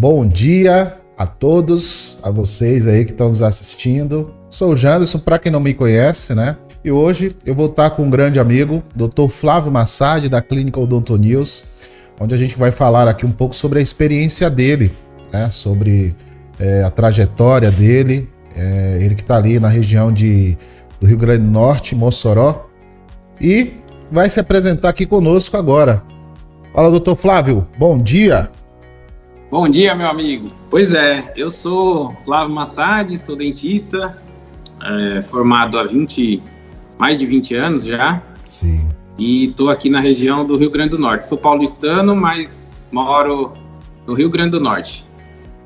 Bom dia a todos, a vocês aí que estão nos assistindo. Sou o Janderson, para quem não me conhece, né? E hoje eu vou estar com um grande amigo, Dr. Flávio Massad, da Clínica Odonto News, onde a gente vai falar aqui um pouco sobre a experiência dele, né? Sobre a trajetória dele, ele que está ali na região do Rio Grande do Norte, Mossoró, e vai se apresentar aqui conosco agora. Fala, doutor Flávio, bom dia. Bom dia, meu amigo. Pois é, eu sou Flávio Massad, sou dentista, formado há mais de 20 anos já. Sim. E estou aqui na região do Rio Grande do Norte. Sou paulistano, mas moro no Rio Grande do Norte.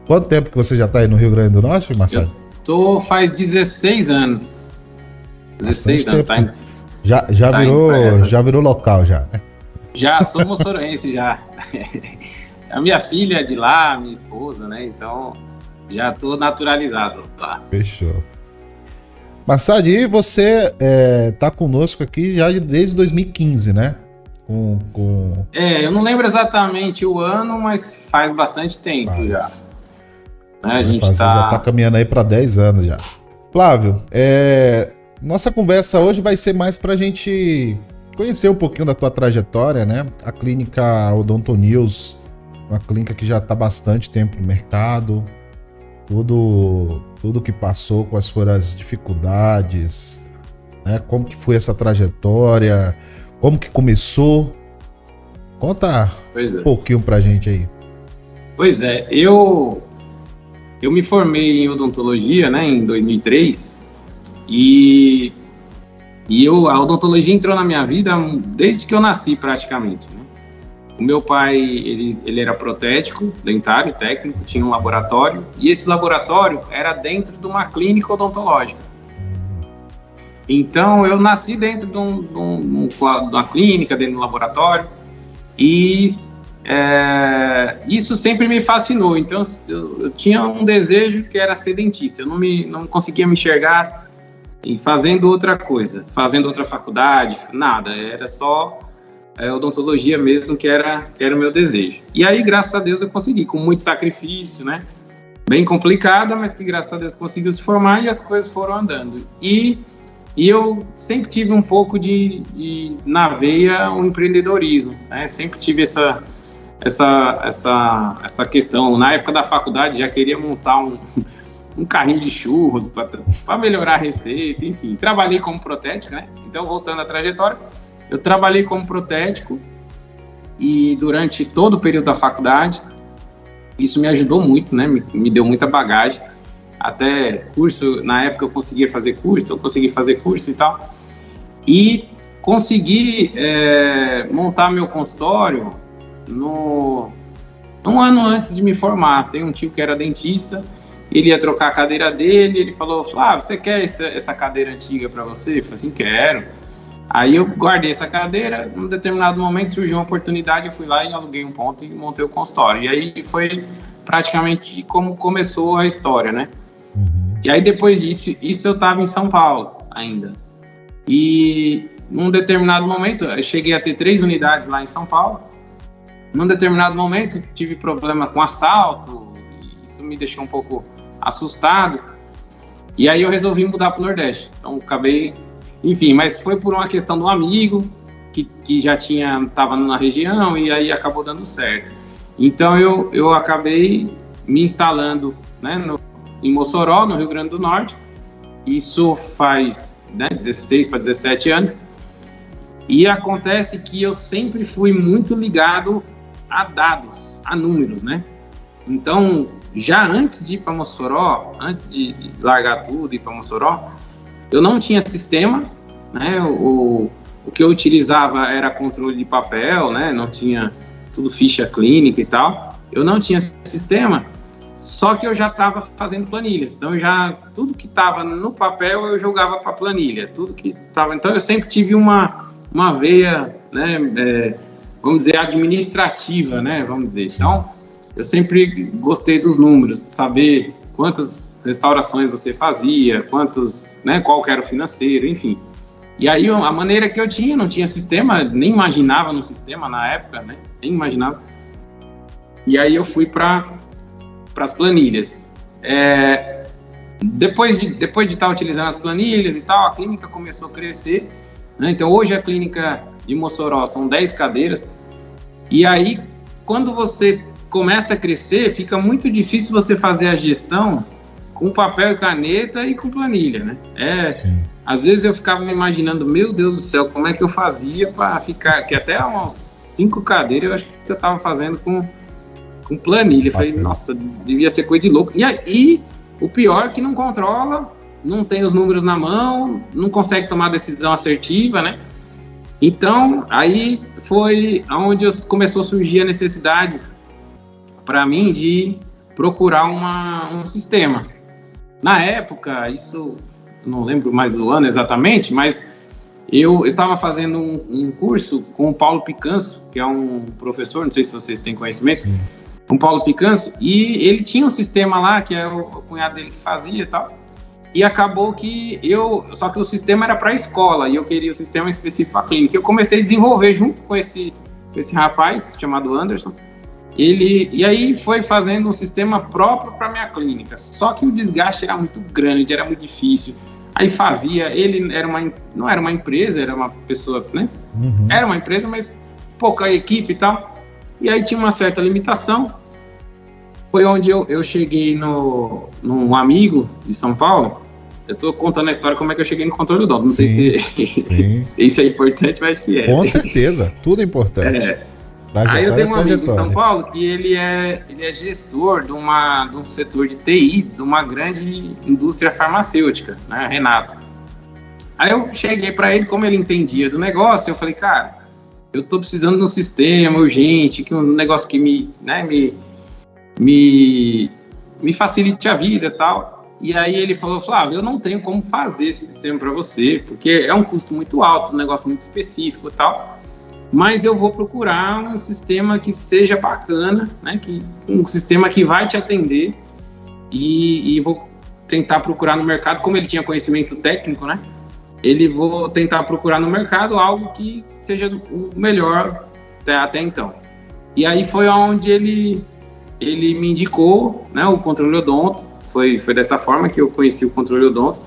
Quanto tempo que você já está aí no Rio Grande do Norte, Massad? Faz 16 anos. 16 anos, tá? Já virou local já, né? Já sou moçoroense já. A minha filha é de lá, minha esposa, né? Então já estou naturalizado lá. Fechou. Massad, e você tá conosco aqui já desde 2015, né? Eu não lembro exatamente o ano, mas faz bastante tempo já. Né? Já tá caminhando aí para 10 anos já. Flávio, nossa conversa hoje vai ser mais para a gente conhecer um pouquinho da tua trajetória, né? A Clínica Odonto News, uma clínica que já está há bastante tempo no mercado, tudo que passou, quais foram as dificuldades, né? Como que foi essa trajetória, como que começou. Conta um pouquinho pra gente aí. Pois é, eu me formei em odontologia, né, em 2003, e a odontologia entrou na minha vida desde que eu nasci praticamente, né? O meu pai, ele era protético, dentário, técnico, tinha um laboratório, e esse laboratório era dentro de uma clínica odontológica. Então, eu nasci dentro de uma clínica, dentro do laboratório, e isso sempre me fascinou. Então, eu tinha um desejo que era ser dentista. Eu não conseguia me enxergar fazendo outra coisa, fazendo outra faculdade, nada. Era só odontologia mesmo, que era o meu desejo. E aí, graças a Deus, eu consegui, com muito sacrifício, né? Bem complicada, mas que graças a Deus conseguiu se formar e as coisas foram andando. E eu sempre tive um pouco na veia o empreendedorismo, né? Sempre tive essa questão. Na época da faculdade, já queria montar um carrinho de churros para melhorar a receita, enfim. Trabalhei como protético, né? Então, voltando à trajetória, eu trabalhei como protético e durante todo o período da faculdade, isso me ajudou muito, né? Me deu muita bagagem. Até curso, na época eu conseguia fazer curso e tal. E consegui montar meu consultório um ano antes de me formar. Tem um tio que era dentista, ele ia trocar a cadeira dele, ele falou: Flávio, você quer essa cadeira antiga para você? Eu falei assim: quero. Aí eu guardei essa cadeira, num determinado momento surgiu uma oportunidade, eu fui lá e aluguei um ponto e montei o consultório. E aí foi praticamente como começou a história, né? Uhum. E aí depois disso, eu estava em São Paulo ainda. E num determinado momento, eu cheguei a ter 3 unidades lá em São Paulo. Num determinado momento, tive problema com assalto, isso me deixou um pouco assustado. E aí eu resolvi mudar para o Nordeste. Então acabei... Enfim, mas foi por uma questão de um amigo que já estava na região e aí acabou dando certo. Então eu acabei me instalando, né, em Mossoró, no Rio Grande do Norte. Isso faz 16 para 17 anos. E acontece que eu sempre fui muito ligado a dados, a números, né? Então, já antes de ir para Mossoró, antes de largar tudo e ir para Mossoró, eu não tinha sistema, né? O que eu utilizava era controle de papel, né? Não tinha tudo ficha clínica e tal. Eu não tinha sistema, só que eu já estava fazendo planilhas. Então, tudo que estava no papel eu jogava para planilha. Então, eu sempre tive uma veia, né? Vamos dizer, administrativa, né? Vamos dizer. Então, eu sempre gostei dos números, saber quantas restaurações você fazia, né, qual que era o financeiro, enfim. E aí, a maneira que eu tinha, não tinha sistema, nem imaginava no sistema na época, né, nem imaginava. E aí eu fui para as planilhas. Depois de estar utilizando as planilhas e tal, a clínica começou a crescer, né? Então, hoje a clínica de Mossoró são 10 cadeiras. E aí, quando você começa a crescer, fica muito difícil você fazer a gestão com papel e caneta e com planilha, né? Às vezes eu ficava me imaginando, meu Deus do céu, como é que eu fazia para ficar... Que até umas 5 cadeiras eu acho que eu estava fazendo com planilha. Eu falei, nossa, devia ser coisa de louco. E aí, o pior é que não controla, não tem os números na mão, não consegue tomar decisão assertiva, né? Então, aí foi onde começou a surgir a necessidade para mim de procurar um sistema. Na época, isso, eu não lembro mais o ano exatamente, mas eu estava fazendo um curso com o Paulo Picanso, que é um professor, não sei se vocês têm conhecimento, Sim. com o Paulo Picanso, e ele tinha um sistema lá, que é o cunhado dele que fazia e tal, e acabou que só que o sistema era para a escola, e eu queria o sistema específico para a clínica. Eu comecei a desenvolver junto com esse rapaz, chamado Anderson, e aí foi fazendo um sistema próprio para minha clínica, só que o desgaste era muito grande, era muito difícil. Aí ele não era uma empresa, era uma pessoa, né? Uhum. Era uma empresa, mas pouca equipe e tal. E aí tinha uma certa limitação. Foi onde eu cheguei num amigo de São Paulo. Eu tô contando a história como é que eu cheguei no controle do dono. Não sei se isso é importante, mas acho que é. Com certeza, tudo é importante. Aí eu tenho um amigo em São Paulo que ele é gestor de um setor de TI, de uma grande indústria farmacêutica, né, Renato. Aí eu cheguei para ele, como ele entendia do negócio, eu falei, cara, eu tô precisando de um sistema urgente, que um negócio que me facilite a vida e tal. E aí ele falou, Flávio, eu não tenho como fazer esse sistema para você, porque é um custo muito alto, um negócio muito específico e tal. Mas eu vou procurar um sistema que seja bacana, né? Um sistema que vai te atender e vou tentar procurar no mercado, como ele tinha conhecimento técnico, né? Vou tentar procurar no mercado algo que seja o melhor até então. E aí foi onde ele me indicou, né, o controle odonto. Foi dessa forma que eu conheci o controle odonto.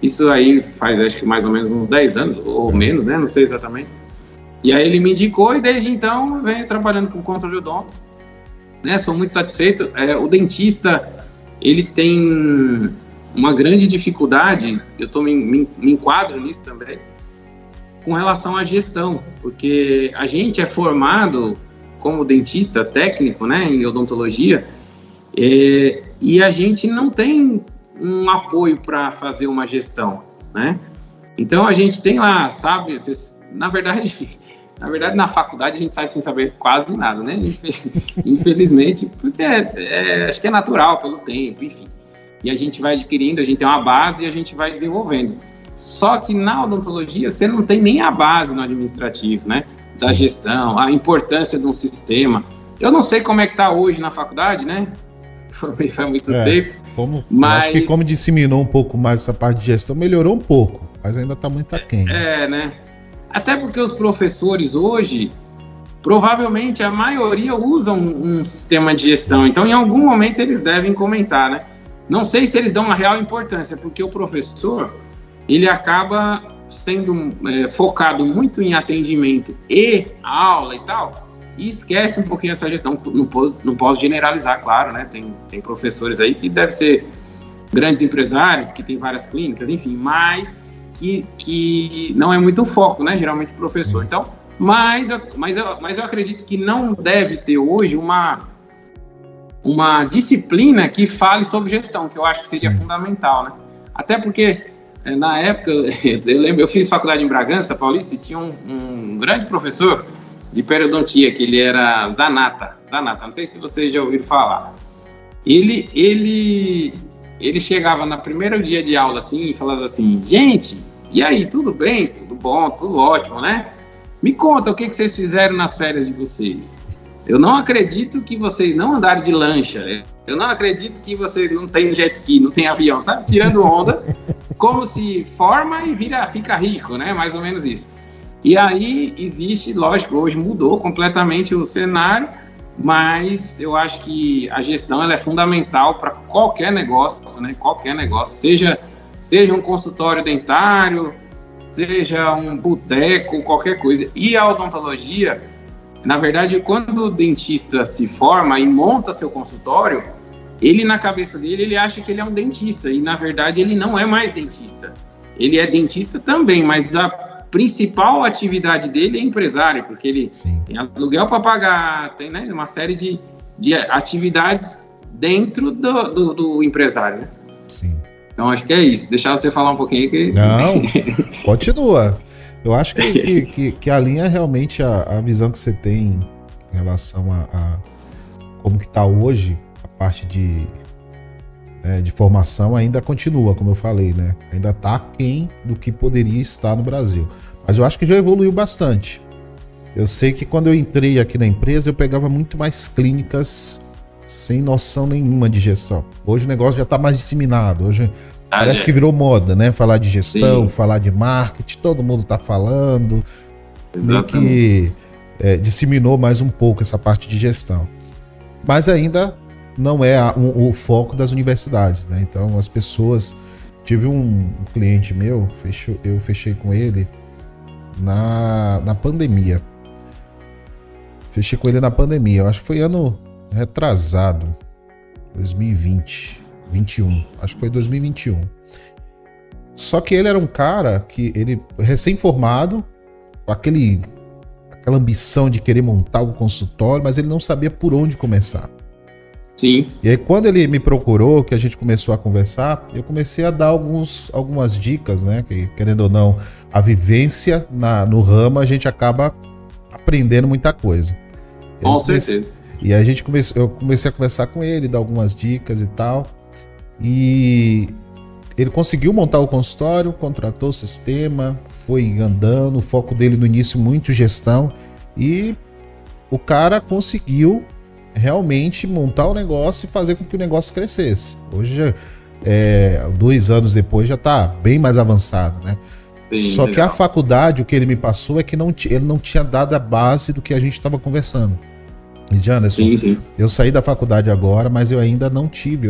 Isso aí faz, acho que mais ou menos uns 10 anos, ou menos, né? Não sei exatamente. E aí ele me indicou e desde então eu venho trabalhando com controle odonto, né? Sou muito satisfeito. O dentista, ele tem uma grande dificuldade, eu me enquadro nisso também, com relação à gestão, porque a gente é formado como dentista técnico, né, em odontologia, e a gente não tem um apoio para fazer uma gestão, né? Então a gente tem lá, sabe, na verdade, na faculdade a gente sai sem saber quase nada, né? Infelizmente, porque acho que é natural pelo tempo, enfim. E a gente vai adquirindo, a gente tem uma base e a gente vai desenvolvendo. Só que na odontologia você não tem nem a base no administrativo, né? Da gestão, a importância de um sistema. Eu não sei como é que está hoje na faculdade, né? Foi muito tempo. Mas... Acho que como disseminou um pouco mais essa parte de gestão, melhorou um pouco, mas ainda está muito aquém. Né? Até porque os professores hoje, provavelmente a maioria usam um sistema de gestão, então em algum momento eles devem comentar, né? Não sei se eles dão uma real importância, porque o professor, ele acaba sendo focado muito em atendimento e aula e tal, e esquece um pouquinho essa gestão. Não posso generalizar, claro, né? Tem professores aí que devem ser grandes empresários, que tem várias clínicas, enfim, mas que não é muito o foco, né? Geralmente professor. Sim. Então, mas eu acredito que não deve ter hoje uma disciplina que fale sobre gestão, que eu acho que seria fundamental, né? Até porque, na época, eu lembro, eu fiz faculdade em Bragança Paulista e tinha um grande professor de periodontia, que ele era Zanata, não sei se vocês já ouviram falar. Ele chegava no primeiro dia de aula assim e falava assim, gente, e aí, tudo bem? Tudo bom? Tudo ótimo, né? Me conta o que vocês fizeram nas férias de vocês. Eu não acredito que vocês não andaram de lancha. Eu não acredito que vocês não têm jet ski, não tem avião, sabe? Tirando onda, como se forma e fica rico, né? Mais ou menos isso. E aí existe, lógico, hoje mudou completamente o cenário, mas eu acho que a gestão ela é fundamental para qualquer negócio, né? Qualquer negócio, seja um consultório dentário, seja um boteco, qualquer coisa. E a odontologia, na verdade, quando o dentista se forma e monta seu consultório, ele, na cabeça dele, ele acha que ele é um dentista, e na verdade ele não é mais dentista. Ele é dentista também, mas a principal atividade dele é empresário, porque ele tem aluguel para pagar, tem, né, uma série de atividades dentro do empresário, né? Sim. Então acho que é isso. Deixar você falar um pouquinho que... Não, continua. Eu acho que alinha realmente a visão que você tem em relação a como que está hoje a parte de formação ainda continua, como eu falei, né? Ainda está aquém do que poderia estar no Brasil. Mas eu acho que já evoluiu bastante. Eu sei que quando eu entrei aqui na empresa, eu pegava muito mais clínicas sem noção nenhuma de gestão. Hoje o negócio já está mais disseminado. Hoje parece que virou moda, né? Falar de gestão, falar de marketing, todo mundo está falando. Meio que disseminou mais um pouco essa parte de gestão. Mas ainda não é o foco das universidades, né? Então as pessoas... Tive um cliente meu, eu fechei com ele na pandemia. Fechei com ele na pandemia, eu acho que foi ano retrasado, 2020, 21, acho que foi 2021. Só que ele era um cara que ele recém-formado, com aquela ambição de querer montar um consultório, mas ele não sabia por onde começar. Sim. E aí quando ele me procurou, que a gente começou a conversar, eu comecei a dar algumas dicas, né? Que, querendo ou não, a vivência no ramo, a gente acaba aprendendo muita coisa. Com certeza. E aí eu comecei a conversar com ele, dar algumas dicas e tal. E ele conseguiu montar o consultório, contratou o sistema, foi andando, o foco dele no início muito gestão. E o cara conseguiu realmente montar o negócio e fazer com que o negócio crescesse. Hoje, 2 anos depois, já está bem mais avançado, né? Só legal. Que a faculdade, o que ele me passou é que ele não tinha dado a base do que a gente estava conversando. E, Janderson, eu saí da faculdade agora, mas eu ainda não tive,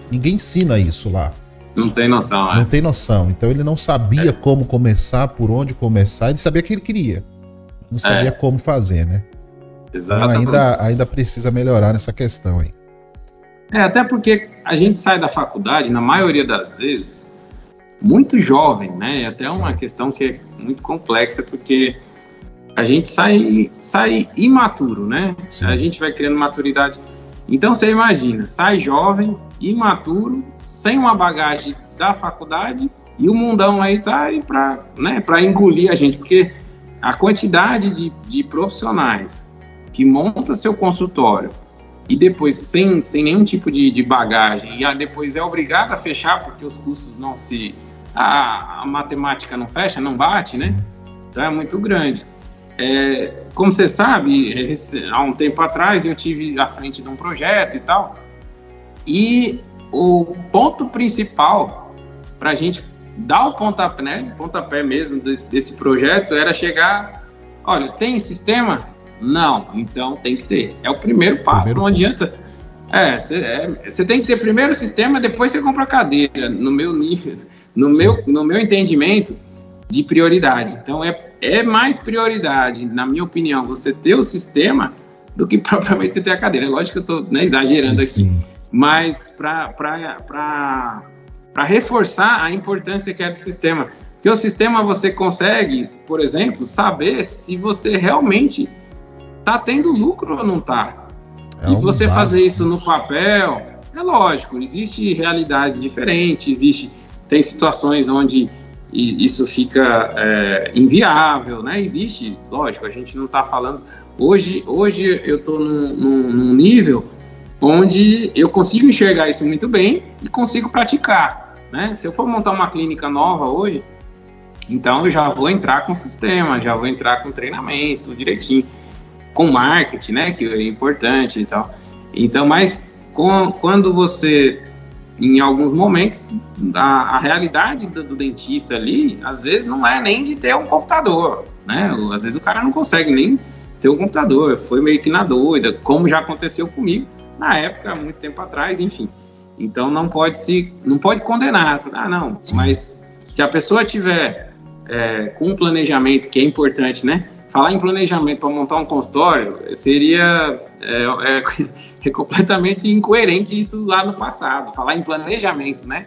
ninguém ensina isso lá. Não tem noção, né? Não tem noção. Então ele não sabia como começar, por onde começar, ele sabia o que ele queria. Não sabia como fazer, né? Exatamente. Então ainda precisa melhorar nessa questão aí. Até porque a gente sai da faculdade, na maioria das vezes, muito jovem, né? Até uma questão que é muito complexa, porque a gente sai imaturo, né? Sim. A gente vai criando maturidade. Então você imagina, sai jovem, imaturo, sem uma bagagem da faculdade, e o mundão aí tá aí para engolir a gente, porque a quantidade de profissionais que monta seu consultório e depois sem nenhum tipo de bagagem, e depois é obrigado a fechar porque os custos não a matemática não fecha, não bate, né? Então é muito grande. Como você sabe, há um tempo atrás eu tive à frente de um projeto e tal, e o ponto principal para a gente dar o pontapé, né, pontapé mesmo desse projeto era chegar, olha, tem sistema? Não, então tem que ter. É o primeiro passo, não adianta. Você tem que ter primeiro o sistema, depois você compra a cadeira, no meu nível, no meu entendimento de prioridade. Então é mais prioridade, na minha opinião, você ter o sistema do que propriamente você ter a cadeira. É lógico que eu estou exagerando aqui, mas para reforçar a importância que é do sistema. Porque o sistema você consegue, por exemplo, saber se você realmente está tendo lucro ou não está. E você fazer isso no papel, é lógico, existem realidades diferentes, tem situações onde isso fica inviável, né? Existe, lógico, a gente não está falando... Hoje eu estou num nível onde eu consigo enxergar isso muito bem e consigo praticar, né? Se eu for montar uma clínica nova hoje, então eu já vou entrar com sistema, já vou entrar com treinamento direitinho, com marketing, né, que é importante e tal. Então, mas quando você, em alguns momentos, a realidade do dentista ali, às vezes não é nem de ter um computador, né? Às vezes o cara não consegue ter o computador. Foi meio que na doida, como já aconteceu comigo na época, há muito tempo atrás, enfim. Então não pode condenar. Ah, não, sim, mas se a pessoa tiver com um planejamento, que é importante, né? Falar em planejamento para montar um consultório seria completamente incoerente isso lá no passado. Falar em planejamento, né?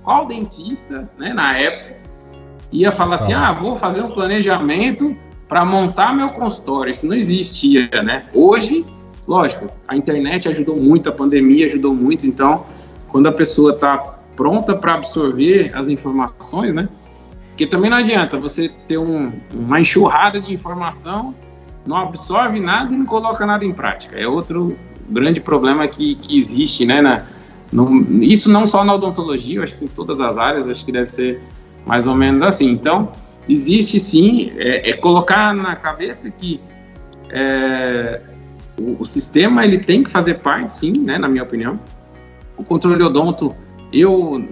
Qual dentista, né, na época, ia falar assim, vou fazer um planejamento para montar meu consultório. Isso não existia, né? Hoje, lógico, a internet ajudou muito, a pandemia ajudou muito, então, quando a pessoa está pronta para absorver as informações, né? Porque também não adianta você ter uma enxurrada de informação, não absorve nada e não coloca nada em prática. É outro grande problema que existe, né? Isso não só na odontologia, eu acho que em todas as áreas, acho que deve ser mais ou menos assim. Então, existe sim, colocar na cabeça que o sistema ele tem que fazer parte, sim, né, na minha opinião. O controle odonto,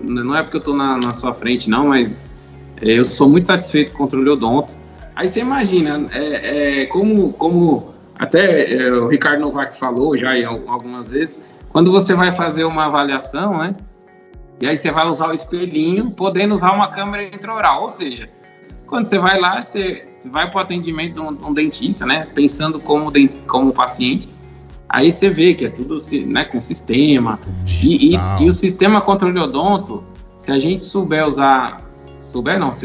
não é porque eu estou na sua frente, não, mas eu sou muito satisfeito com o controle odonto. Aí você imagina, como até o Ricardo Novak falou já algumas vezes, quando você vai fazer uma avaliação, né, e aí você vai usar o espelhinho, podendo usar uma câmera intraoral, ou seja, quando você vai lá, você vai para o atendimento de um dentista, né, pensando como paciente, aí você vê que é tudo, né, com sistema, e o sistema controle odonto, se a gente se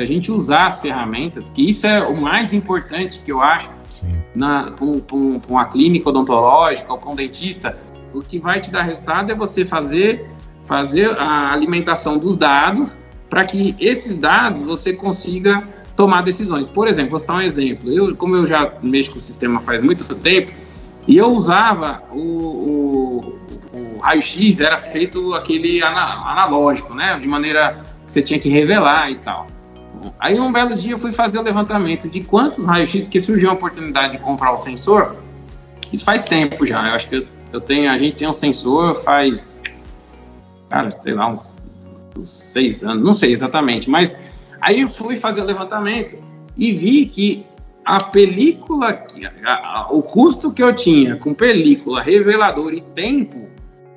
a gente usar as ferramentas, que isso é o mais importante que eu acho, para uma clínica odontológica ou para um dentista, o que vai te dar resultado é você fazer a alimentação dos dados para que esses dados você consiga tomar decisões. Por exemplo, vou citar um exemplo. Como eu já mexo com o sistema faz muito tempo, e eu usava o raio-x, era feito aquele analógico, né? De maneira que você tinha que revelar e tal. Aí um belo dia eu fui fazer o levantamento de quantos raios-x, porque surgiu a oportunidade de comprar o sensor. Isso faz tempo já. Eu acho que a gente tem um sensor faz, cara, sei lá, uns 6 anos, não sei exatamente, mas aí eu fui fazer o levantamento e vi que a película, o custo que eu tinha com película, revelador e tempo,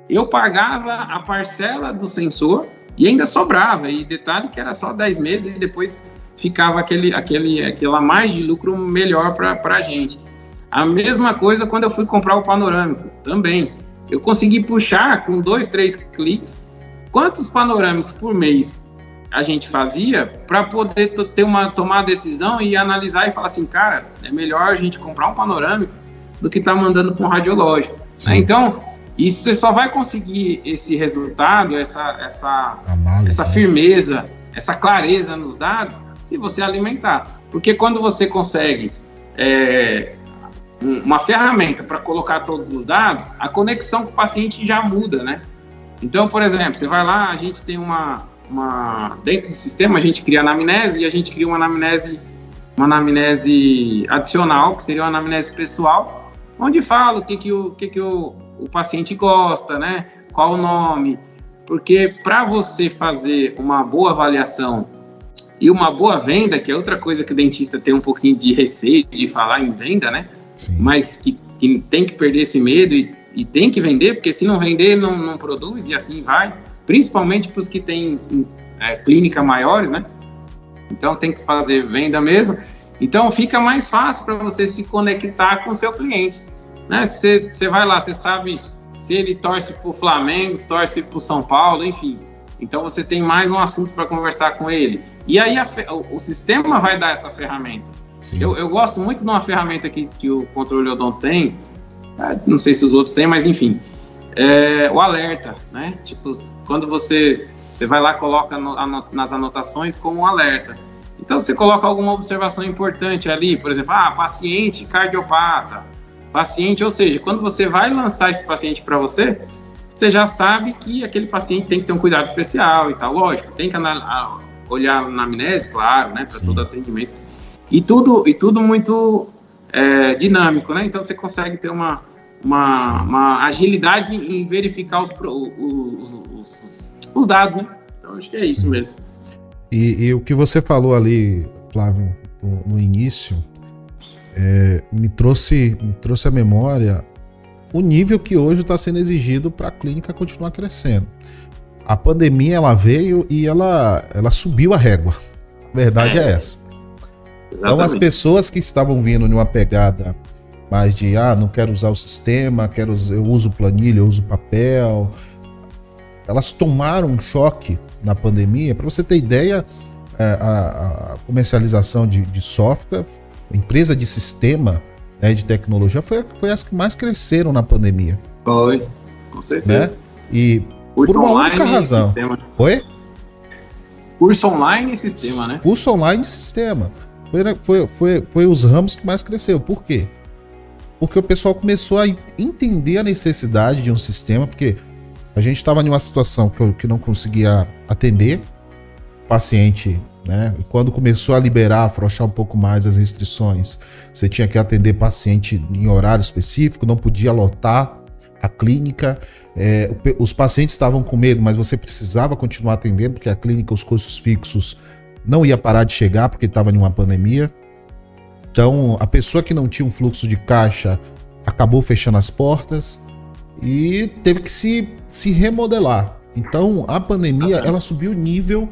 eu pagava a parcela do sensor e ainda sobrava, e detalhe que era só 10 meses e depois ficava aquela margem de lucro melhor para a gente. A mesma coisa quando eu fui comprar o panorâmico, também. Eu consegui puxar com 2, 3 cliques quantos panorâmicos por mês a gente fazia para poder tomar a decisão e analisar e falar assim, cara, é melhor a gente comprar um panorâmico do que estar mandando para um radiológico. Né? Então, isso você só vai conseguir esse resultado, essa firmeza, essa clareza nos dados, se você alimentar. Porque quando você consegue uma ferramenta para colocar todos os dados, a conexão com o paciente já muda, né? Então, por exemplo, você vai lá, a gente tem dentro do sistema, a gente cria anamnese e a gente cria uma anamnese adicional, que seria uma anamnese pessoal, onde fala o que o paciente gosta, né? Qual o nome? Porque para você fazer uma boa avaliação e uma boa venda, que é outra coisa que o dentista tem um pouquinho de receio de falar em venda, né? Sim. Mas que tem que perder esse medo e tem que vender, porque se não vender, não produz e assim vai. Principalmente para os que têm clínica maiores, né? Então tem que fazer venda mesmo. Então fica mais fácil para você se conectar com o seu cliente. Né? Você vai lá, você sabe se ele torce para o Flamengo, torce para o São Paulo, enfim. Então você tem mais um assunto para conversar com ele. E aí o sistema vai dar essa ferramenta. Eu gosto muito de uma ferramenta que o controle odonto tem, não sei se os outros têm, mas enfim, o alerta, né? Tipo, quando você vai lá, coloca nas anotações como um alerta. Então você coloca alguma observação importante ali, por exemplo, paciente cardiopata, paciente, ou seja, quando você vai lançar esse paciente para você já sabe que aquele paciente tem que ter um cuidado especial e tal, lógico, tem que olhar na anamnese, claro, né, para todo atendimento, e tudo muito dinâmico, né, então você consegue ter uma agilidade em verificar os dados, né, então acho que é isso mesmo. E o que você falou ali, Flávio, no início, me trouxe à memória o nível que hoje está sendo exigido para a clínica continuar crescendo. A pandemia ela veio e ela subiu a régua. A verdade é essa. Exatamente. Então as pessoas que estavam vindo numa pegada mais de não quero usar o sistema, eu uso planilha, eu uso papel, elas tomaram um choque na pandemia. Para você ter ideia, a comercialização de software, empresa de sistema, né, de tecnologia, foi as que mais cresceram na pandemia. Foi, com certeza. Né? E por uma única razão. Sistema. Oi? Curso online e sistema, né? Curso online e sistema. Foi os ramos que mais cresceu. Por quê? Porque o pessoal começou a entender a necessidade de um sistema, porque a gente estava em uma situação que não conseguia atender paciente, né? E quando começou a liberar, afrouxar um pouco mais as restrições, você tinha que atender paciente em horário específico, não podia lotar a clínica. Os pacientes estavam com medo, mas você precisava continuar atendendo, porque a clínica, os custos fixos não ia parar de chegar, porque estava em uma pandemia. Então, a pessoa que não tinha um fluxo de caixa acabou fechando as portas e teve que se remodelar. Então, a pandemia ela subiu o nível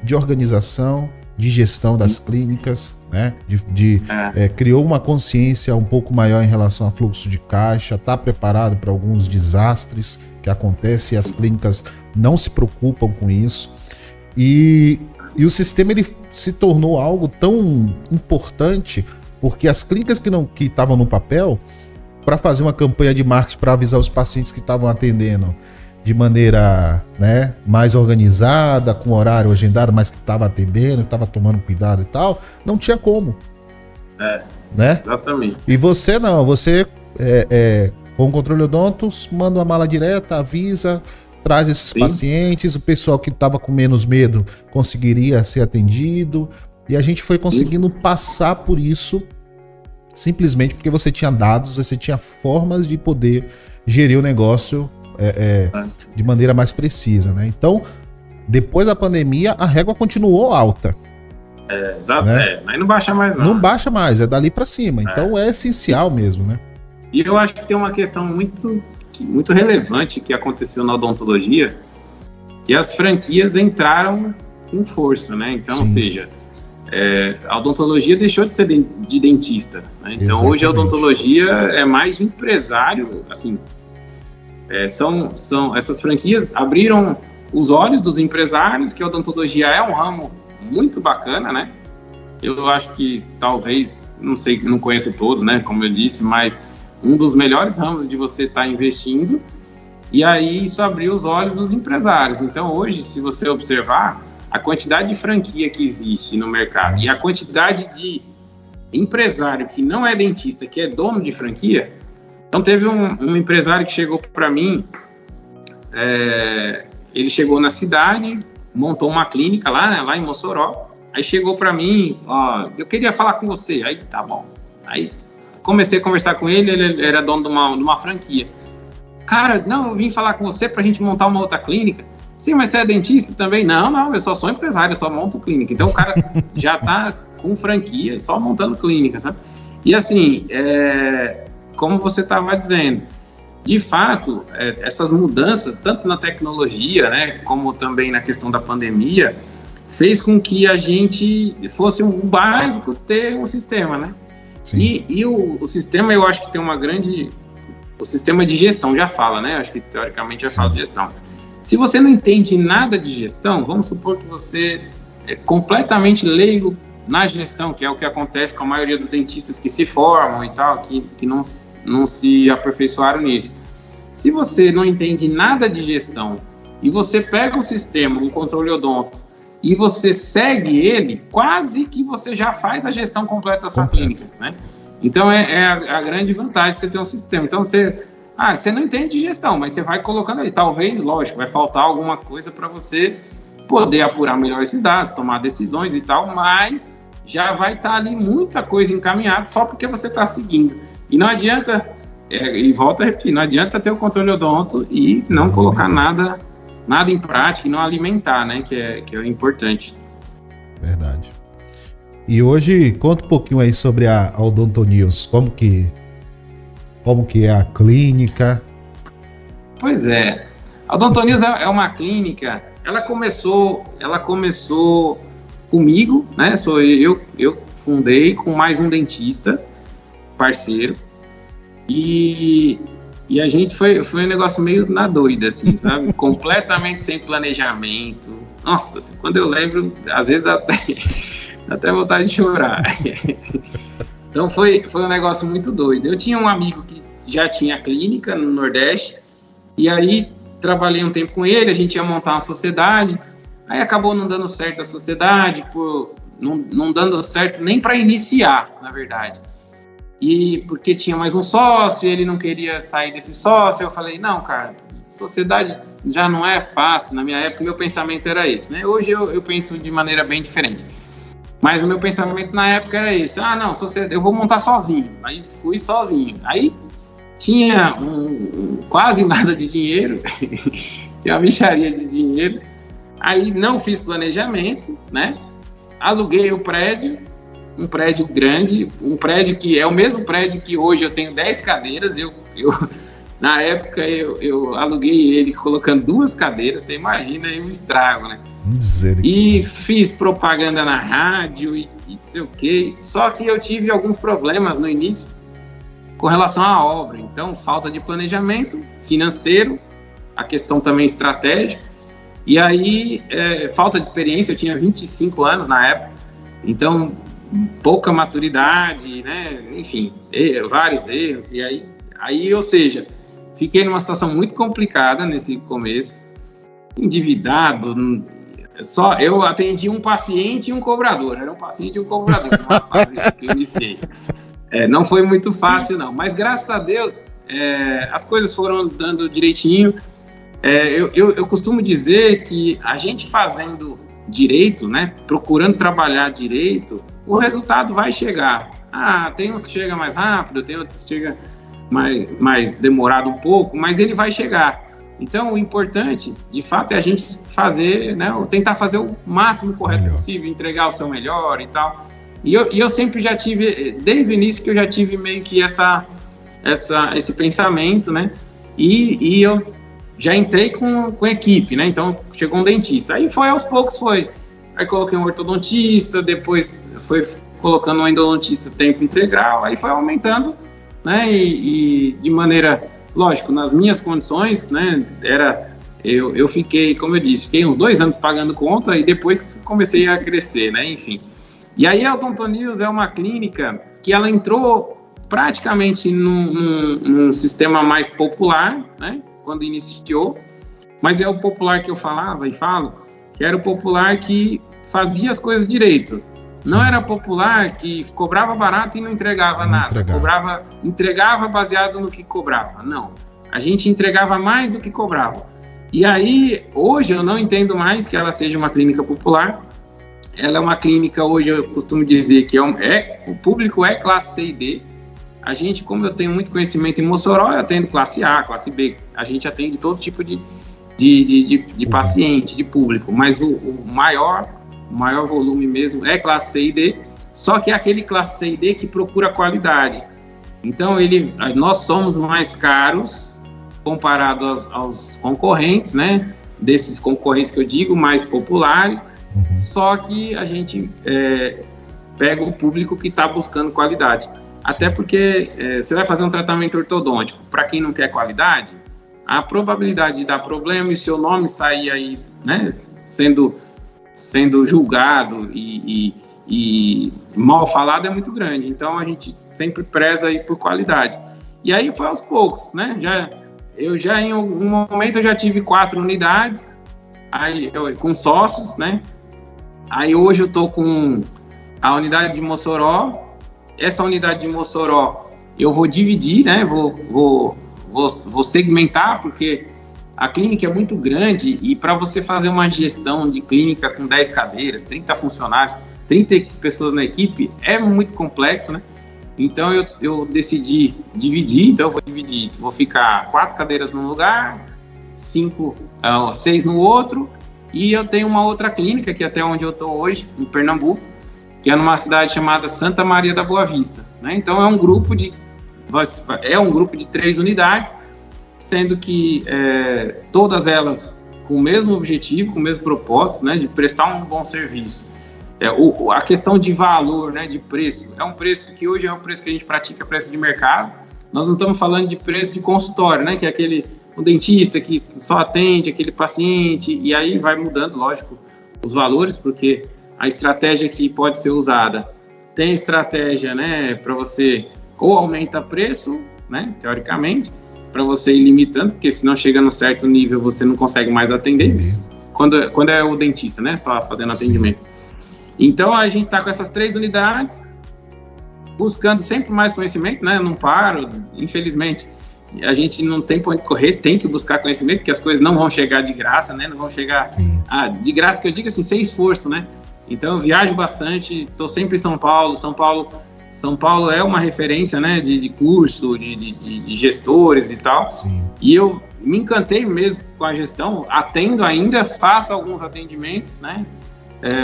de organização, de gestão das clínicas, né? Criou uma consciência um pouco maior em relação a fluxo de caixa, está preparado para alguns desastres que acontecem e as clínicas não se preocupam com isso. E o sistema ele se tornou algo tão importante porque as clínicas que estavam no papel, para fazer uma campanha de marketing para avisar os pacientes que estavam atendendo de maneira, né, mais organizada, com horário agendado, mas que estava atendendo, estava tomando cuidado e tal, não tinha como. Né? Exatamente. E você não, você com o controle odontos, manda uma mala direta, avisa, traz esses pacientes, o pessoal que estava com menos medo conseguiria ser atendido, e a gente foi conseguindo passar por isso simplesmente porque você tinha dados, você tinha formas de poder gerir o negócio de maneira mais precisa, né? Então, depois da pandemia, a régua continuou alta. Exato, né? Mas não baixa mais não. Não baixa mais, é dali para cima. Então é essencial mesmo, né? E eu acho que tem uma questão muito relevante que aconteceu na odontologia, que as franquias entraram com força, né? Então, ou seja, a odontologia deixou de ser de dentista, né? Então, exatamente. Hoje a odontologia é mais empresário, assim, essas franquias abriram os olhos dos empresários, que a odontologia é um ramo muito bacana, né? Eu acho que talvez, não sei, não conheço todos, né? Como eu disse, mas um dos melhores ramos de você estar investindo, e aí isso abriu os olhos dos empresários. Então hoje, se você observar a quantidade de franquia que existe no mercado e a quantidade de empresário que não é dentista, que é dono de franquia. Então teve um empresário que chegou para mim, ele chegou na cidade, montou uma clínica lá, né, lá em Mossoró, aí chegou para mim, eu queria falar com você, aí tá bom, aí comecei a conversar com ele era dono de uma franquia. Cara, não, eu vim falar com você pra gente montar uma outra clínica. Sim, mas você é dentista também? Não, eu só sou empresário, eu só monto clínica. Então o cara já tá com franquia, só montando clínica, sabe? E assim, como você estava dizendo, de fato, essas mudanças, tanto na tecnologia, né, como também na questão da pandemia, fez com que a gente fosse um básico ter um sistema, né? E o sistema, eu acho que tem uma grande... O sistema de gestão já fala, né? Acho que teoricamente já fala de gestão. Se você não entende nada de gestão, vamos supor que você é completamente leigo na gestão, que é o que acontece com a maioria dos dentistas que se formam e tal, que não se aperfeiçoaram nisso. Se você não entende nada de gestão e você pega um sistema, um controle odonto, e você segue ele, quase que você já faz a gestão completa da sua clínica, né? Então, a grande vantagem de você ter um sistema. Então, você não entende de gestão, mas você vai colocando ali. Talvez, lógico, vai faltar alguma coisa para você poder apurar melhor esses dados, tomar decisões e tal, mas já vai estar ali muita coisa encaminhada só porque você está seguindo. E não adianta, e volto a repetir, não adianta ter o controle odonto e não colocar nada em prática e não alimentar, né, que é importante. Verdade. E hoje, conta um pouquinho aí sobre a Odonto News, como que é a clínica. Pois é, a Odonto News é uma clínica, ela começou comigo, né? Eu fundei com mais um dentista, parceiro, e a gente foi um negócio meio na doida, assim, sabe? Completamente sem planejamento. Nossa, assim, quando eu lembro, às vezes dá até vontade de chorar. Então foi um negócio muito doido. Eu tinha um amigo que já tinha clínica no Nordeste, e aí trabalhei um tempo com ele, a gente ia montar uma sociedade, aí acabou não dando certo a sociedade, não dando certo nem para iniciar, na verdade. E porque tinha mais um sócio, ele não queria sair desse sócio, eu falei, não, cara, sociedade já não é fácil. Na minha época, meu pensamento era esse, né? Hoje eu penso de maneira bem diferente. Mas o meu pensamento na época era esse, não, sociedade, eu vou montar sozinho. Aí fui sozinho. Aí tinha quase nada de dinheiro, tinha uma mixaria de dinheiro. Aí não fiz planejamento, né? Aluguei o prédio, um prédio grande, um prédio que é o mesmo prédio que hoje eu tenho 10 cadeiras. Na época eu aluguei ele colocando 2 cadeiras, você imagina aí o estrago, né? E fiz propaganda na rádio e não sei o quê. Só que eu tive alguns problemas no início com relação à obra. Então, falta de planejamento financeiro, a questão também estratégica. E aí, falta de experiência, eu tinha 25 anos na época. Então, pouca maturidade, né? Enfim, vários erros. E aí, ou seja, fiquei numa situação muito complicada nesse começo, endividado. Eu atendi um paciente e um cobrador. Era um paciente e um cobrador numa fase que eu iniciei. Não foi muito fácil, não. Mas, graças a Deus, as coisas foram dando direitinho. Eu costumo dizer que a gente fazendo direito, né, procurando trabalhar direito, o resultado vai chegar. Tem uns que chegam mais rápido, tem outros que chegam mais demorado um pouco, mas ele vai chegar. Então, o importante, de fato, é a gente fazer, né, tentar fazer o máximo correto possível, entregar o seu melhor e tal. E eu sempre já tive, desde o início que eu já tive meio que esse pensamento, né, e eu já entrei com equipe, né, então chegou um dentista, aí foi aos poucos, aí coloquei um ortodontista, depois foi colocando um endodontista tempo integral, aí foi aumentando, né, e de maneira, lógico, nas minhas condições, né, eu fiquei, como eu disse, fiquei uns 2 anos pagando conta e depois comecei a crescer, né, enfim. E aí a Odonto News é uma clínica que ela entrou praticamente num sistema mais popular, né, quando iniciou, mas é o popular que eu falava e falo, que era o popular que fazia as coisas direito. Não era popular que cobrava barato e não entregava nada. Entregava baseado no que cobrava. Não. A gente entregava mais do que cobrava. E aí, hoje, eu não entendo mais que ela seja uma clínica popular. Ela é uma clínica, hoje, eu costumo dizer que o público é classe C e D. A gente, como eu tenho muito conhecimento em Mossoró, eu atendo classe A, classe B. A gente atende todo tipo de paciente, de público. Mas o maior volume mesmo é classe C e D, só que é aquele classe C e D que procura qualidade. Então, nós somos mais caros comparado aos concorrentes, né? Desses concorrentes que eu digo, mais populares, só que a gente pega o público que está buscando qualidade. Até porque você vai fazer um tratamento ortodôntico, para quem não quer qualidade, a probabilidade de dar problema e seu nome sair aí, né, sendo julgado e mal falado é muito grande. Então, a gente sempre preza aí por qualidade. E aí foi aos poucos, né? Em algum momento eu já tive 4 unidades, aí com sócios, né? Aí hoje eu tô com a unidade de Mossoró. Essa unidade de Mossoró eu vou dividir, né? Vou segmentar, porque a clínica é muito grande e para você fazer uma gestão de clínica com 10 cadeiras, 30 funcionários, 30 pessoas na equipe, é muito complexo, né? Então eu decidi dividir, então eu vou ficar 4 cadeiras num lugar, 6 no outro, e eu tenho uma outra clínica, que é até onde eu estou hoje, em Pernambuco, que é numa cidade chamada Santa Maria da Boa Vista, né? Então é um grupo de 3 unidades, sendo que todas elas com o mesmo objetivo, com o mesmo propósito, né, de prestar um bom serviço. A questão de valor, né, de preço, é um preço que hoje é um preço que a gente pratica, preço de mercado. Nós não estamos falando de preço de consultório, né, que é o dentista que só atende aquele paciente, e aí vai mudando, lógico, os valores, porque a estratégia que pode ser usada, tem estratégia, né, para você ou aumenta preço, né, teoricamente, para você ir limitando, porque se não chega num certo nível, você não consegue mais atender isso. Quando é o dentista, né, só fazendo atendimento. Então, a gente está com essas 3 unidades, buscando sempre mais conhecimento, né? Não paro, infelizmente. A gente não tem para onde correr, tem que buscar conhecimento, porque as coisas não vão chegar de graça, né? Não vão chegar de graça, que eu digo assim, sem esforço, né? Então, eu viajo bastante, estou sempre em São Paulo. São Paulo é uma referência, né? De curso, de gestores e tal. Sim. E eu me encantei mesmo com a gestão, atendo ainda, faço alguns atendimentos, né?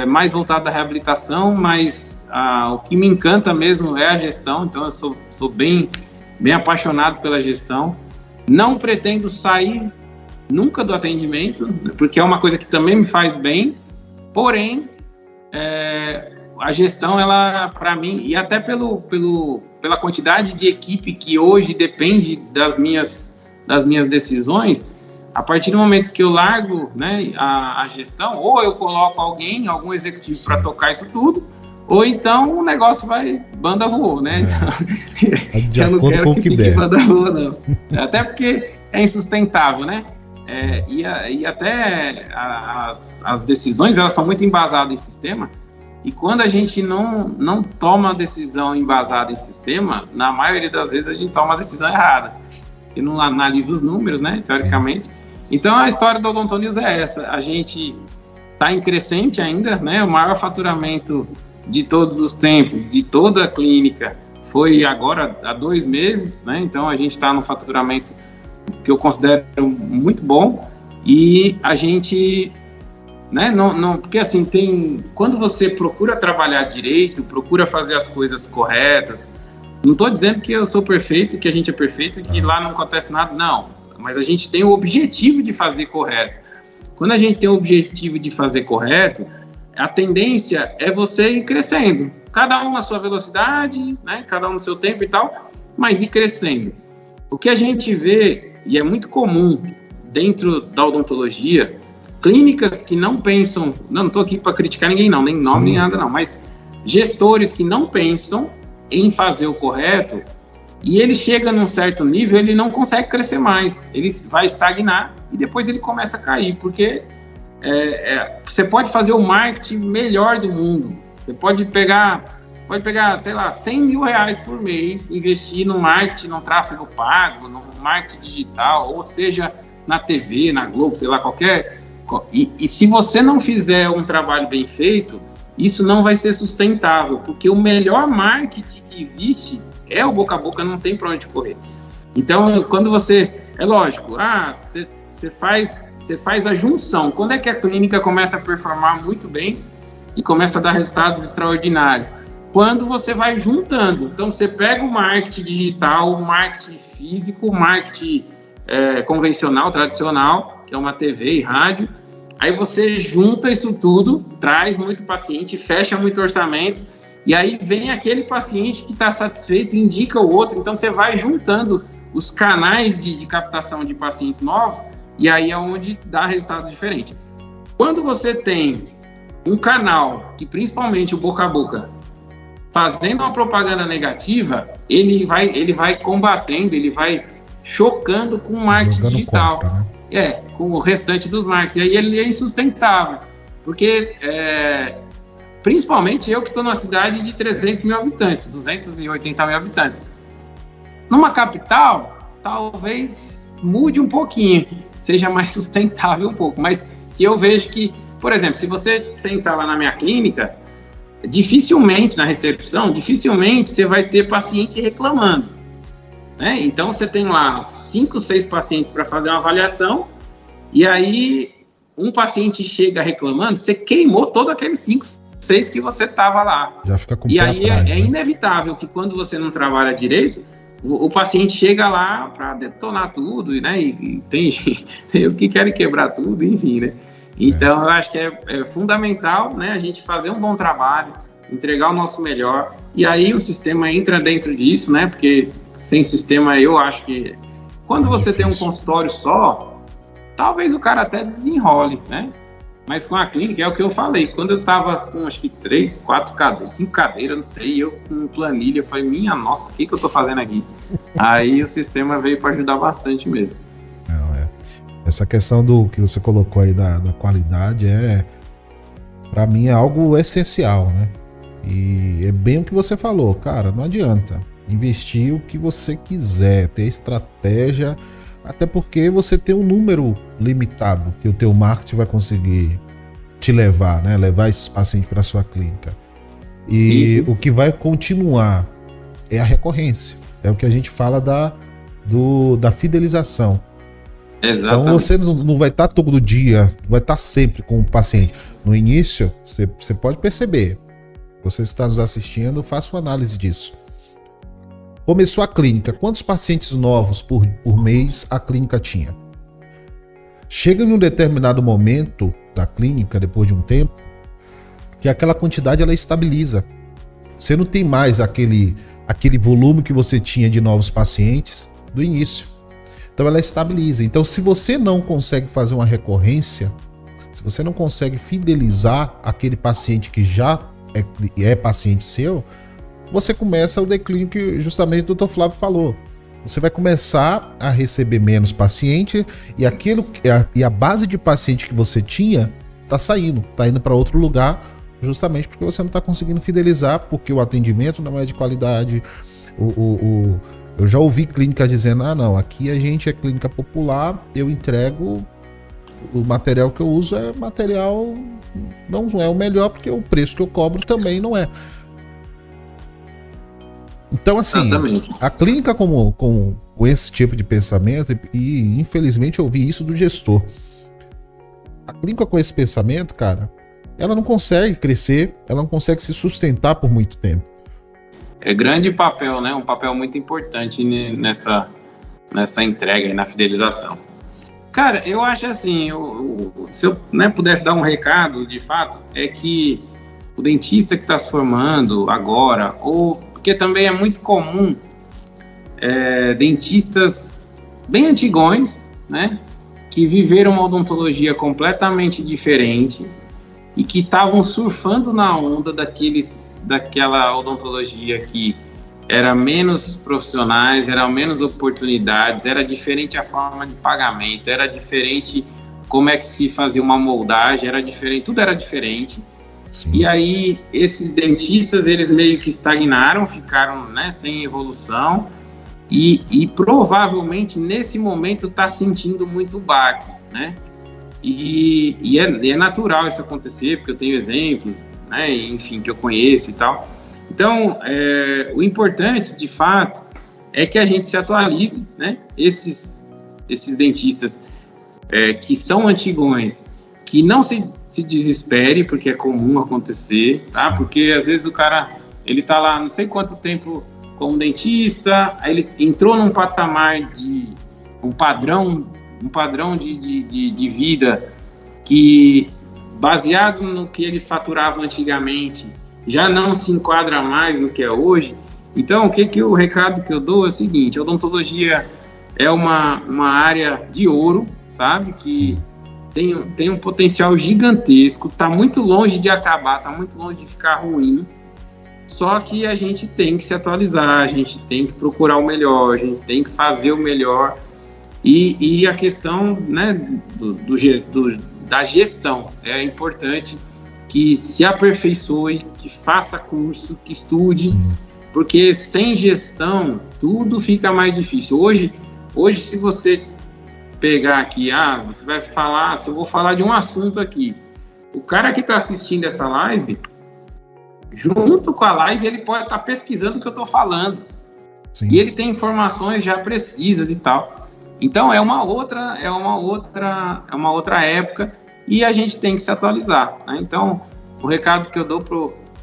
Mais voltado à reabilitação, mas o que me encanta mesmo é a gestão. Então eu sou bem apaixonado pela gestão. Não pretendo sair nunca do atendimento, porque é uma coisa que também me faz bem, porém a gestão, ela, para mim, e até pela quantidade de equipe que hoje depende das minhas decisões, a partir do momento que eu largo, né, a gestão, ou eu coloco algum executivo para tocar isso tudo, ou então o negócio banda voou, né? De eu não quero que fique banda voa, não. Até porque é insustentável, né? E até as decisões, elas são muito embasadas em sistema, e quando a gente não toma a decisão embasada em sistema, na maioria das vezes a gente toma a decisão errada, e não analisa os números, né, teoricamente. Sim. Então, a história do Odonto News é essa. A gente está em crescente ainda, né? O maior faturamento de todos os tempos, de toda a clínica, foi agora há 2 meses, né? Então, a gente está no faturamento que eu considero muito bom. E a gente, né? Porque assim, quando você procura trabalhar direito, procura fazer as coisas corretas, não estou dizendo que eu sou perfeito, que a gente é perfeito, que lá não acontece nada, não. Mas a gente tem o objetivo de fazer correto. Quando a gente tem o objetivo de fazer correto, a tendência é você ir crescendo. Cada um na sua velocidade, né? Cada um no seu tempo e tal, mas ir crescendo. O que a gente vê, e é muito comum dentro da odontologia, clínicas que não pensam... Não estou aqui para criticar ninguém, não, nem nome, nem nada, não. Mas gestores que não pensam em fazer o correto, e ele chega num certo nível, ele não consegue crescer mais, ele vai estagnar e depois ele começa a cair, porque você pode fazer o marketing melhor do mundo, você pode pegar, sei lá, 100 mil reais por mês, investir no marketing, no tráfego pago, no marketing digital, ou seja, na TV, na Globo, sei lá, qualquer... E se você não fizer um trabalho bem feito, isso não vai ser sustentável, porque o melhor marketing que existe é o boca a boca, não tem para onde correr. Então, quando você... É lógico, você faz a junção. Quando é que a clínica começa a performar muito bem e começa a dar resultados extraordinários? Quando você vai juntando. Então, você pega o marketing digital, o marketing físico, o marketing convencional, tradicional, que é uma TV e rádio. Aí você junta isso tudo, traz muito paciente, fecha muito orçamento, e aí vem aquele paciente que está satisfeito e indica o outro. Então, você vai juntando os canais de captação de pacientes novos, e aí é onde dá resultados diferentes. Quando você tem um canal, que principalmente o boca a boca, fazendo uma propaganda negativa, ele vai combatendo, ele vai chocando com o marketing jogando digital. Contra, né? Com o restante dos marketing. E aí ele é insustentável, porque... principalmente eu que estou numa cidade de 300 mil habitantes, 280 mil habitantes. Numa capital, talvez mude um pouquinho, seja mais sustentável um pouco, mas que eu vejo que, por exemplo, se você sentar lá na minha clínica, dificilmente, na recepção, dificilmente você vai ter paciente reclamando, né? Então você tem lá 5, 6 pacientes para fazer uma avaliação, e aí um paciente chega reclamando, você queimou todos aqueles 5, vocês que você estava lá. Já fica com o E pé aí atrás, é né? inevitável que quando você não trabalha direito, o paciente chega lá para detonar tudo, né? E tem os que querem quebrar tudo, enfim, né? Então, eu acho que é fundamental, né, a gente fazer um bom trabalho, entregar o nosso melhor, e aí o sistema entra dentro disso, né? Porque sem sistema, eu acho que quando Mais você tem um difícil. consultório só, talvez o cara até desenrole, né? Mas com a clínica, é o que eu falei, quando eu tava com acho que 3, 4 cadeiras, 5 cadeiras, não sei, eu com planilha, eu falei, minha nossa, o que eu tô fazendo aqui? Aí o sistema veio para ajudar bastante mesmo. Não, essa questão do que você colocou aí da qualidade para mim, é algo essencial, né? E é bem o que você falou, cara, não adianta investir o que você quiser, ter estratégia, até porque você tem um número limitado que o teu marketing vai conseguir te levar, né? Levar esses pacientes para sua clínica. E Isso. o que vai continuar é a recorrência, é o que a gente fala da fidelização. Então Exatamente. você não vai estar todo dia, vai estar sempre com o paciente. No início, você pode perceber, você está nos assistindo, faça uma análise disso. Começou a clínica, quantos pacientes novos por mês a clínica tinha? Chega em um determinado momento da clínica, depois de um tempo, que aquela quantidade ela estabiliza. Você não tem mais aquele volume que você tinha de novos pacientes do início. Então ela estabiliza. Então se você não consegue fazer uma recorrência, se você não consegue fidelizar aquele paciente que já é paciente seu, você começa o declínio que justamente o Dr. Flávio falou. Você vai começar a receber menos paciente e a base de paciente que você tinha está saindo, está indo para outro lugar, justamente porque você não está conseguindo fidelizar, porque o atendimento não é de qualidade. Eu já ouvi clínicas dizendo, não, aqui a gente é clínica popular, eu entrego, o material que eu uso é material, não é o melhor, porque o preço que eu cobro também não é. Então, assim, Exatamente. a clínica com esse tipo de pensamento, e infelizmente eu ouvi isso do gestor, a clínica com esse pensamento, cara, ela não consegue crescer, ela não consegue se sustentar por muito tempo. É grande papel, né? Um papel muito importante nessa entrega e na fidelização. Cara, eu acho assim, se eu, né, pudesse dar um recado, de fato, é que o dentista que está se formando agora, porque também é muito comum dentistas bem antigões, né, que viveram uma odontologia completamente diferente e que estavam surfando na onda daquela odontologia que era menos profissionais, era menos oportunidades, era diferente a forma de pagamento, era diferente como é que se fazia uma moldagem, era diferente, tudo era diferente. Sim. E aí esses dentistas, eles meio que estagnaram, ficaram, né, sem evolução e provavelmente nesse momento está sentindo muito baque, né? E é natural isso acontecer, porque eu tenho exemplos, né, enfim, que eu conheço e tal. Então, o importante, de fato, é que a gente se atualize, né? Esses dentistas que são antigões, que não se desespere, porque é comum acontecer, tá? Sim. Porque às vezes o cara, ele tá lá não sei quanto tempo como dentista, aí ele entrou num patamar de um padrão de vida que, baseado no que ele faturava antigamente, já não se enquadra mais no que é hoje. Então, o recado que eu dou é o seguinte: a odontologia é uma área de ouro, sabe? Que tem um potencial gigantesco, está muito longe de acabar, está muito longe de ficar ruim. Só que a gente tem que se atualizar, a gente tem que procurar o melhor, a gente tem que fazer o melhor. E a questão, né, da gestão é importante, que se aperfeiçoe, que faça curso, que estude. Sim. Porque sem gestão tudo fica mais difícil. Hoje se você pegar aqui, você vai falar, se eu vou falar de um assunto aqui, o cara que está assistindo essa live, junto com a live, ele pode estar pesquisando o que eu estou falando. Sim. E ele tem informações já precisas e tal. Então é uma outra época e a gente tem que se atualizar, né? Então o recado que eu dou para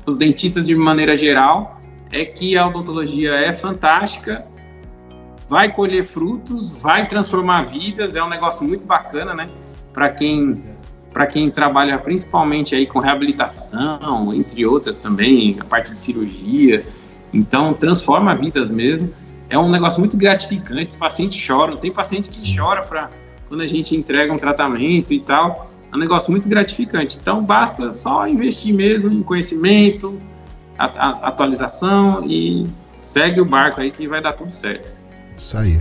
os dentistas de maneira geral é que a odontologia é fantástica, vai colher frutos, vai transformar vidas, é um negócio muito bacana, né? Para quem trabalha principalmente aí com reabilitação, entre outras também, a parte de cirurgia, então transforma vidas mesmo. É um negócio muito gratificante, os pacientes choram, tem paciente que chora quando a gente entrega um tratamento e tal, é um negócio muito gratificante. Então basta só investir mesmo em conhecimento, atualização e segue o barco aí que vai dar tudo certo. Isso aí.